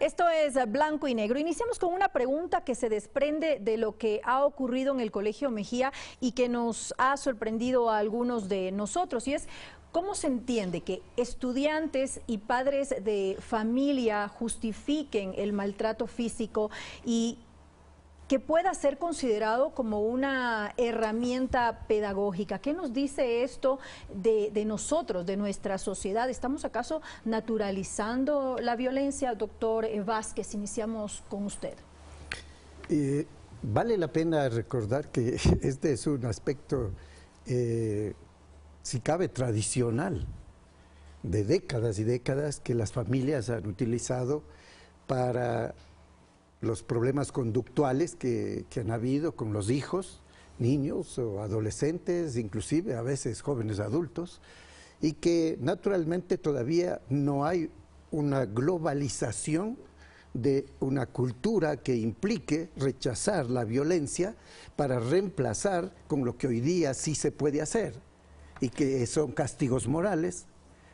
Esto es Blanco y Negro. Iniciamos con una pregunta que se desprende de lo que ha ocurrido en el Colegio Mejía y que nos ha sorprendido a algunos de nosotros, y es: ¿cómo se entiende que estudiantes y padres de familia justifiquen el maltrato físico y que pueda ser considerado como una herramienta pedagógica? ¿Qué nos dice esto de nosotros, de nuestra sociedad? ¿Estamos acaso naturalizando la violencia? Doctor Vázquez, iniciamos con usted. Vale la pena recordar que este es un aspecto, si cabe, tradicional, de décadas y décadas, que las familias han utilizado para los problemas conductuales que han habido con los hijos, niños o adolescentes, inclusive a veces jóvenes adultos, y que naturalmente todavía no hay una globalización de una cultura que implique rechazar la violencia para reemplazar con lo que hoy día sí se puede hacer, y que son castigos morales,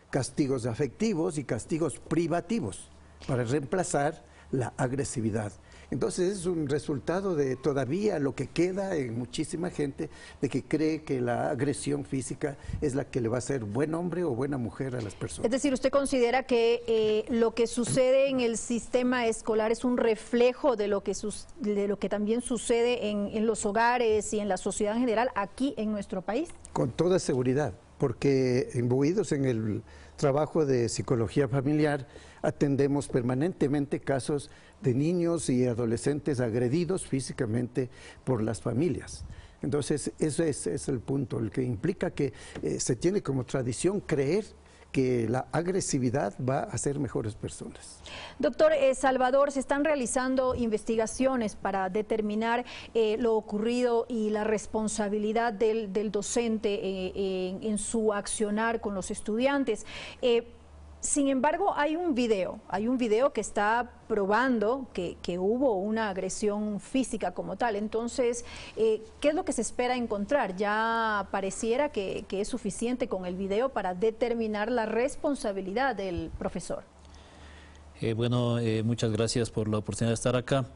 castigos afectivos y castigos privativos, para reemplazar la agresividad. Entonces es un resultado de todavía lo que queda en muchísima gente, de que cree que la agresión física es la que le va a hacer buen hombre o buena mujer a las personas. Es decir, ¿usted considera que lo que sucede en el sistema escolar es un reflejo de lo que también sucede en los hogares y en la sociedad en general aquí en nuestro país? Con toda seguridad, porque imbuidos en el trabajo de psicología familiar, atendemos permanentemente casos de niños y adolescentes agredidos físicamente por las familias. Entonces, ese es el punto, el que implica que se tiene como tradición creer que la agresividad va a hacer mejores personas. Doctor Salvador, se están realizando investigaciones para determinar lo ocurrido y la responsabilidad del docente en su accionar con los estudiantes. Sin embargo, hay un video que está probando que hubo una agresión física como tal. Entonces, ¿qué es lo que se espera encontrar? ¿Ya pareciera que es suficiente con el video para determinar la responsabilidad del profesor? Muchas gracias por la oportunidad de estar acá.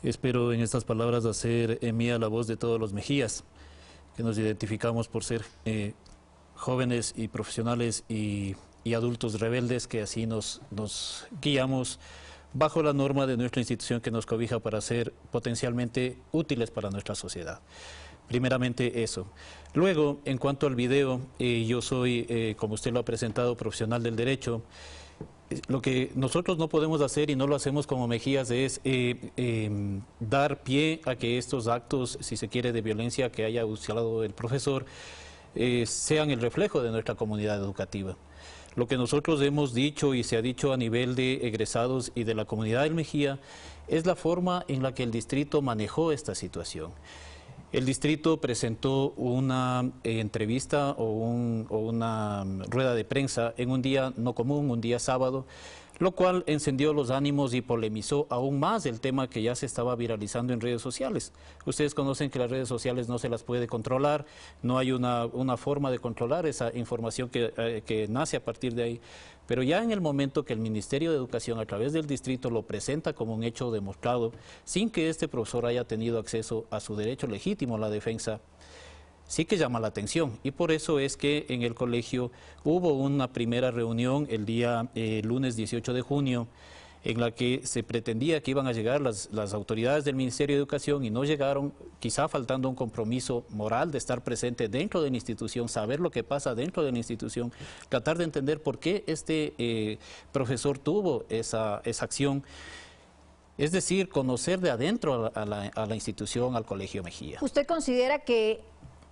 Espero en estas palabras hacer mía la voz de todos los Mejías, que nos identificamos por ser jóvenes y profesionales y adultos rebeldes, que así nos guiamos bajo la norma de nuestra institución que nos cobija para ser potencialmente útiles para nuestra sociedad. Primeramente eso. Luego, en cuanto al video, yo soy, como usted lo ha presentado, profesional del derecho. Lo que nosotros no podemos hacer, y no lo hacemos como Mejías, es dar pie a que estos actos, si se quiere, de violencia que haya usado el profesor, sean el reflejo de nuestra comunidad educativa. Lo que nosotros hemos dicho y se ha dicho a nivel de egresados y de la comunidad del Mejía es la forma en la que el distrito manejó esta situación. El distrito presentó una entrevista o una rueda de prensa en un día no común, un día sábado, lo cual encendió los ánimos y polemizó aún más el tema que ya se estaba viralizando en redes sociales. Ustedes conocen que las redes sociales no se las puede controlar, no hay una forma de controlar esa información que nace a partir de ahí. Pero ya en el momento que el Ministerio de Educación, a través del distrito, lo presenta como un hecho demostrado, sin que este profesor haya tenido acceso a su derecho legítimo a la defensa, sí que llama la atención, y por eso es que en el colegio hubo una primera reunión el día lunes 18 de junio, en la que se pretendía que iban a llegar las autoridades del Ministerio de Educación y no llegaron, quizá faltando un compromiso moral de estar presente dentro de la institución, saber lo que pasa dentro de la institución, tratar de entender por qué este profesor tuvo esa acción. Es decir, conocer de adentro a la institución, al Colegio Mejía. ¿Usted considera que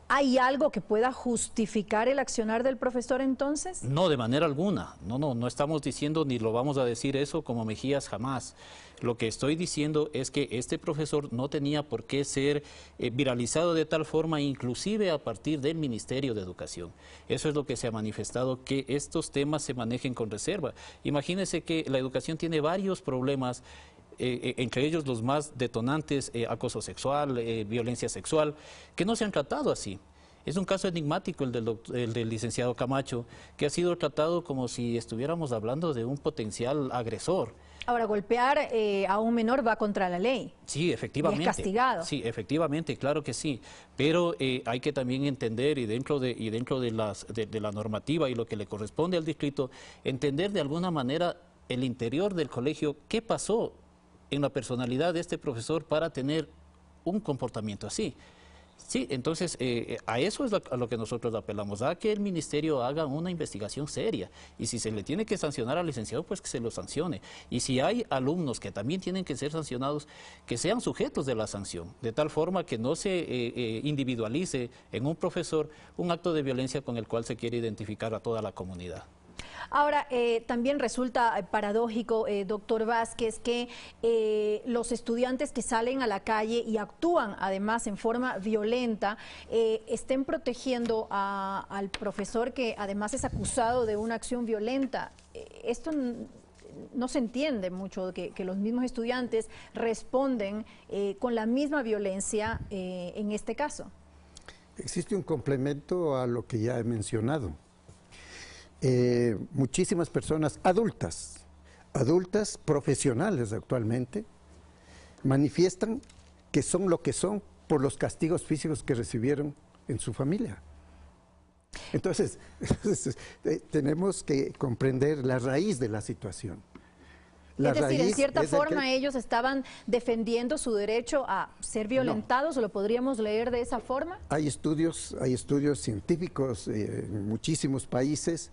hay algo que pueda justificar el accionar del profesor entonces? No, de manera alguna. No estamos diciendo ni lo vamos a decir eso como Mejías, jamás. Lo que estoy diciendo es que este profesor no tenía por qué ser viralizado de tal forma, inclusive a partir del Ministerio de Educación. Eso es lo que se ha manifestado, que estos temas se manejen con reserva. Imagínense que la educación tiene varios problemas, entre ellos los más detonantes, acoso sexual, violencia sexual, que no se han tratado así. Es un caso enigmático el del licenciado Camacho, que ha sido tratado como si estuviéramos hablando de un potencial agresor. Ahora, golpear a un menor va contra la ley. Sí, efectivamente. Y es castigado. Sí, efectivamente, claro que sí. Pero hay que también entender, y dentro de la normativa y lo que le corresponde al distrito, entender de alguna manera el interior del colegio, qué pasó en la personalidad de este profesor para tener un comportamiento así. Sí, entonces a eso es a lo que nosotros apelamos, a que el ministerio haga una investigación seria, y si se le tiene que sancionar al licenciado, pues que se lo sancione, y si hay alumnos que también tienen que ser sancionados, que sean sujetos de la sanción, de tal forma que no se individualice en un profesor un acto de violencia con el cual se quiere identificar a toda la comunidad. Ahora, también resulta paradójico, doctor Vázquez, que los estudiantes que salen a la calle y actúan además en forma violenta estén protegiendo al profesor que además es acusado de una acción violenta. Esto no se entiende mucho, que los mismos estudiantes responden con la misma violencia en este caso. Existe un complemento a lo que ya he mencionado. Muchísimas personas adultas profesionales actualmente, manifiestan que son lo que son por los castigos físicos que recibieron en su familia. Entonces, tenemos que comprender la raíz de la situación. Es decir, en cierta forma ellos estaban defendiendo su derecho a ser violentados, ¿o lo podríamos leer de esa forma? Hay estudios científicos en muchísimos países,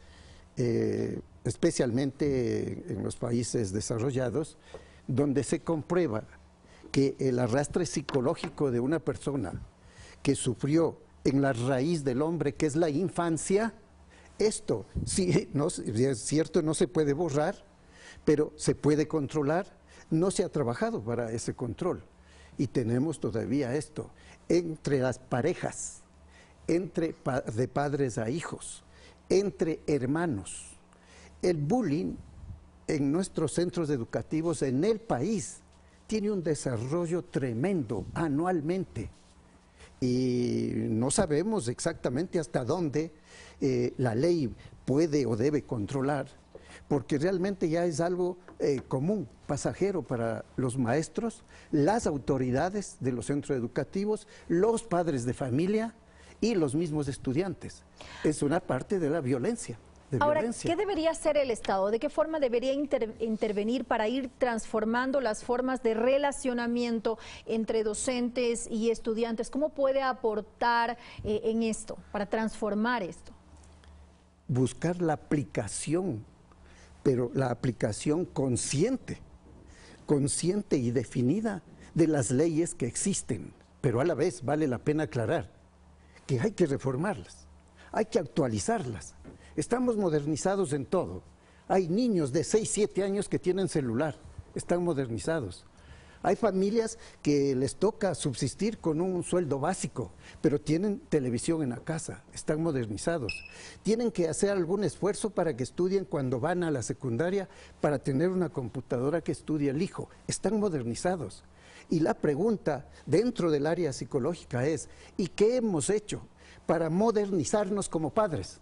especialmente en los países desarrollados, donde se comprueba que el arrastre psicológico de una persona que sufrió en la raíz del hombre, que es la infancia, esto, sí, es cierto, no se puede borrar, pero se puede controlar. No se ha trabajado para ese control, y tenemos todavía esto entre las parejas, de padres a hijos, entre hermanos. El bullying en nuestros centros educativos en el país tiene un desarrollo tremendo anualmente, y no sabemos exactamente hasta dónde la ley puede o debe controlar, porque realmente ya es algo común, pasajero para los maestros, las autoridades de los centros educativos, los padres de familia y los mismos estudiantes. Es una parte de la violencia. Ahora, ¿qué debería hacer el Estado? ¿De qué forma debería intervenir para ir transformando las formas de relacionamiento entre docentes y estudiantes? ¿Cómo puede aportar en esto, para transformar esto? Buscar la aplicación, pero la aplicación consciente y definida de las leyes que existen. Pero a la vez vale la pena aclarar que hay que reformarlas, hay que actualizarlas. Estamos modernizados en todo. Hay niños de 6, 7 años que tienen celular, están modernizados. Hay familias que les toca subsistir con un sueldo básico, pero tienen televisión en la casa, están modernizados. Tienen que hacer algún esfuerzo para que estudien cuando van a la secundaria, para tener una computadora que estudie el hijo, están modernizados. Y la pregunta dentro del área psicológica es, ¿y qué hemos hecho para modernizarnos como padres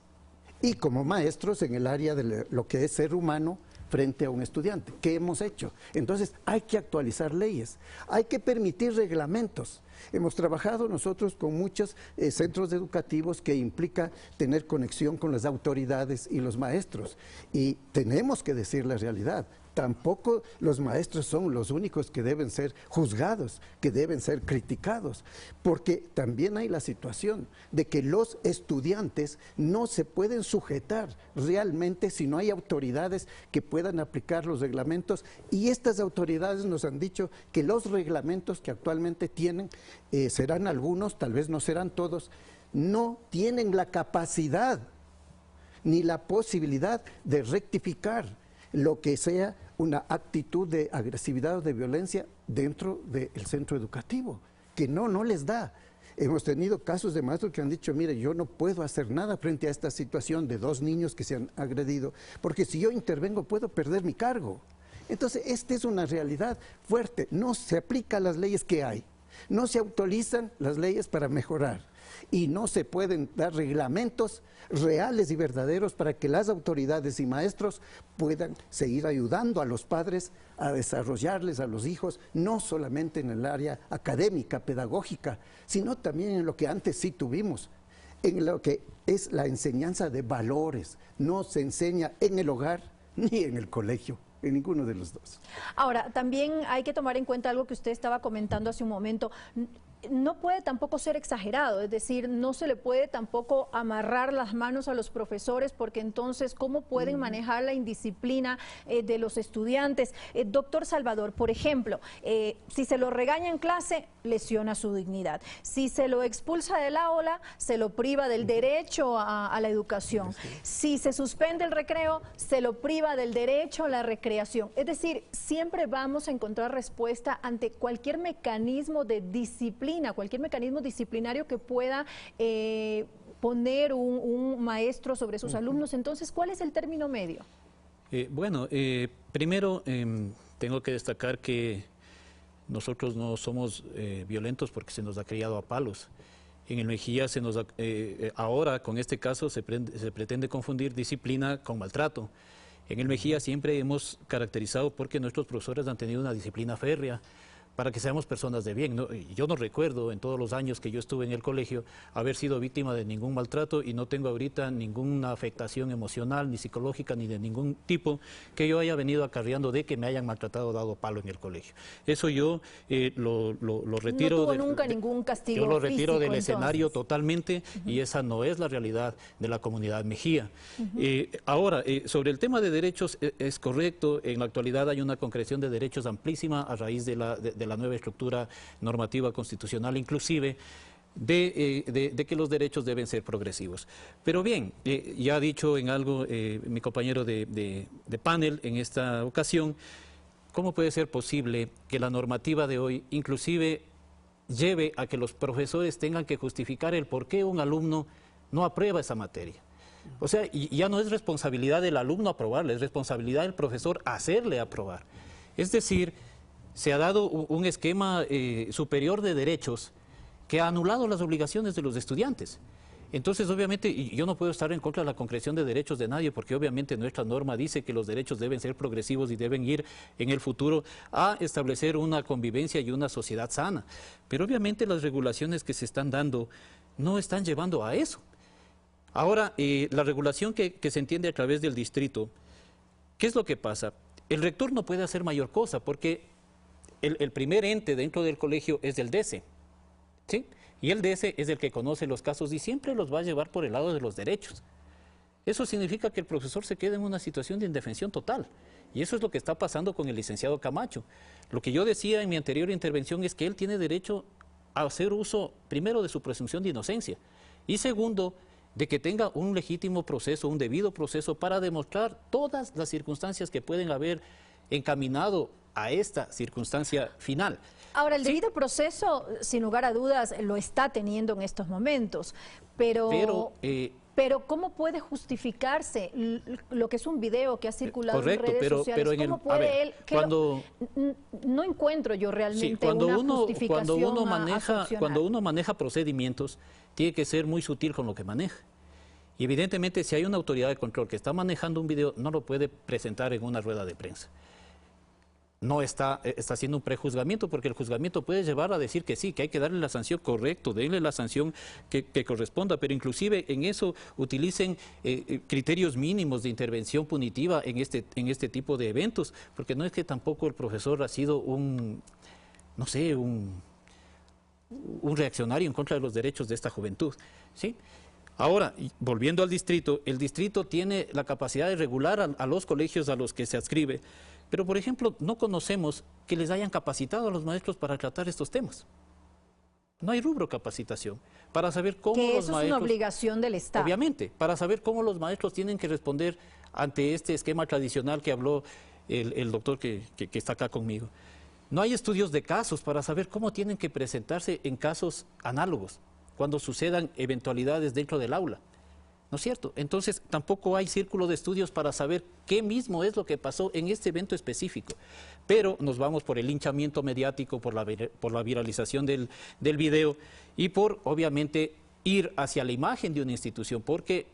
y como maestros en el área de lo que es ser humano frente a un estudiante? ¿Qué hemos hecho? Entonces hay que actualizar leyes, hay que permitir reglamentos. Hemos trabajado nosotros con muchos centros educativos que implica tener conexión con las autoridades y los maestros, y tenemos que decir la realidad. Tampoco los maestros son los únicos que deben ser juzgados, que deben ser criticados, porque también hay la situación de que los estudiantes no se pueden sujetar realmente si no hay autoridades que puedan aplicar los reglamentos, y estas autoridades nos han dicho que los reglamentos que actualmente tienen, serán algunos, tal vez no serán todos, no tienen la capacidad ni la posibilidad de rectificar lo que sea una actitud de agresividad o de violencia dentro del centro educativo, que no les da. Hemos tenido casos de maestros que han dicho, mire, yo no puedo hacer nada frente a esta situación de 2 niños que se han agredido, porque si yo intervengo puedo perder mi cargo. Entonces, esta es una realidad fuerte, no se aplican las leyes que hay. No se actualizan las leyes para mejorar y no se pueden dar reglamentos reales y verdaderos para que las autoridades y maestros puedan seguir ayudando a los padres a desarrollarles a los hijos, no solamente en el área académica, pedagógica, sino también en lo que antes sí tuvimos, en lo que es la enseñanza de valores. No se enseña en el hogar ni en el colegio, en ninguno de los dos. Ahora, también hay que tomar en cuenta algo que usted estaba comentando hace un momento. No puede tampoco ser exagerado, es decir, no se le puede tampoco amarrar las manos a los profesores, porque entonces, ¿cómo pueden manejar la indisciplina de los estudiantes? Doctor Salvador, por ejemplo, si se lo regaña en clase, lesiona su dignidad. Si se lo expulsa del aula, se lo priva del derecho a la educación. Si se suspende el recreo, se lo priva del derecho a la recreación. Es decir, siempre vamos a encontrar respuesta ante cualquier mecanismo de disciplina, cualquier mecanismo disciplinario que pueda poner un maestro sobre sus alumnos. Entonces, ¿cuál es el término medio? Primero tengo que destacar que nosotros no somos violentos porque se nos ha criado a palos. En el Mejía ahora con este caso se pretende confundir disciplina con maltrato. En el Mejía siempre hemos caracterizado porque nuestros profesores han tenido una disciplina férrea para que seamos personas de bien, ¿no? Yo no recuerdo en todos los años que yo estuve en el colegio haber sido víctima de ningún maltrato y no tengo ahorita ninguna afectación emocional, ni psicológica, ni de ningún tipo que yo haya venido acarreando de que me hayan maltratado o dado palo en el colegio. Eso yo lo retiro. No tuvo nunca ningún castigo. Yo lo retiro físico, del escenario entonces. Totalmente, y esa no es la realidad de la comunidad Mejía. Ahora, sobre el tema de derechos, es correcto, en la actualidad hay una concreción de derechos amplísima a raíz de la nueva estructura normativa constitucional, inclusive de que los derechos deben ser progresivos. Pero bien, ya ha dicho en algo mi compañero de panel en esta ocasión, ¿cómo puede ser posible que la normativa de hoy inclusive lleve a que los profesores tengan que justificar el por qué un alumno no aprueba esa materia? O sea, ya no es responsabilidad del alumno aprobarla, es responsabilidad del profesor hacerle aprobar. Es decir, se ha dado un esquema superior de derechos que ha anulado las obligaciones de los estudiantes. Entonces, obviamente, yo no puedo estar en contra de la concreción de derechos de nadie, porque obviamente nuestra norma dice que los derechos deben ser progresivos y deben ir en el futuro a establecer una convivencia y una sociedad sana. Pero obviamente las regulaciones que se están dando no están llevando a eso. Ahora, la regulación que se entiende a través del distrito, ¿qué es lo que pasa? El rector no puede hacer mayor cosa, porque el primer ente dentro del colegio es el DC, ¿sí? Y el DC es el que conoce los casos y siempre los va a llevar por el lado de los derechos. Eso significa que el profesor se queda en una situación de indefensión total. Y eso es lo que está pasando con el licenciado Camacho. Lo que yo decía en mi anterior intervención es que él tiene derecho a hacer uso, primero, de su presunción de inocencia, y segundo, de que tenga un legítimo proceso, un debido proceso para demostrar todas las circunstancias que pueden haber encaminado a esta circunstancia final. Ahora, el debido proceso, sin lugar a dudas, lo está teniendo en estos momentos, pero ¿cómo puede justificarse lo que es un video que ha circulado en redes sociales? ¿Cómo puede él? No encuentro yo realmente una justificación cuando uno maneja procedimientos, tiene que ser muy sutil con lo que maneja. Y evidentemente, si hay una autoridad de control que está manejando un video, no lo puede presentar en una rueda de prensa. No está haciendo un prejuzgamiento, porque el juzgamiento puede llevar a decir que sí, que hay que darle la sanción, correcto, denle la sanción que corresponda, pero inclusive en eso utilicen criterios mínimos de intervención punitiva en este tipo de eventos, porque no es que tampoco el profesor ha sido un reaccionario en contra de los derechos de esta juventud, ¿sí? Ahora, volviendo al distrito, el distrito tiene la capacidad de regular a los colegios a los que se adscribe, pero, por ejemplo, no conocemos que les hayan capacitado a los maestros para tratar estos temas. No hay rubro capacitación para saber cómo los maestros... eso es una obligación del Estado. Obviamente, para saber cómo los maestros tienen que responder ante este esquema tradicional que habló el doctor que está acá conmigo. No hay estudios de casos para saber cómo tienen que presentarse en casos análogos, cuando sucedan eventualidades dentro del aula. ¿no es cierto? Entonces tampoco hay círculo de estudios para saber qué mismo es lo que pasó en este evento específico. Pero nos vamos por el linchamiento mediático, por la viralización del video y por, obviamente, ir hacia la imagen de una institución, porque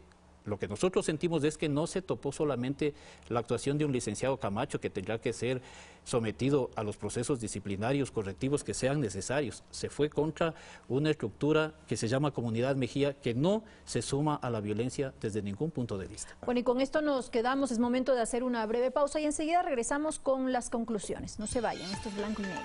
lo que nosotros sentimos es que no se topó solamente la actuación de un licenciado Camacho, que tendrá que ser sometido a los procesos disciplinarios correctivos que sean necesarios. Se fue contra una estructura que se llama Comunidad Mejía, que no se suma a la violencia desde ningún punto de vista. Bueno, y con esto nos quedamos. Es momento de hacer una breve pausa y enseguida regresamos con las conclusiones. No se vayan, esto es Blanco y Negro.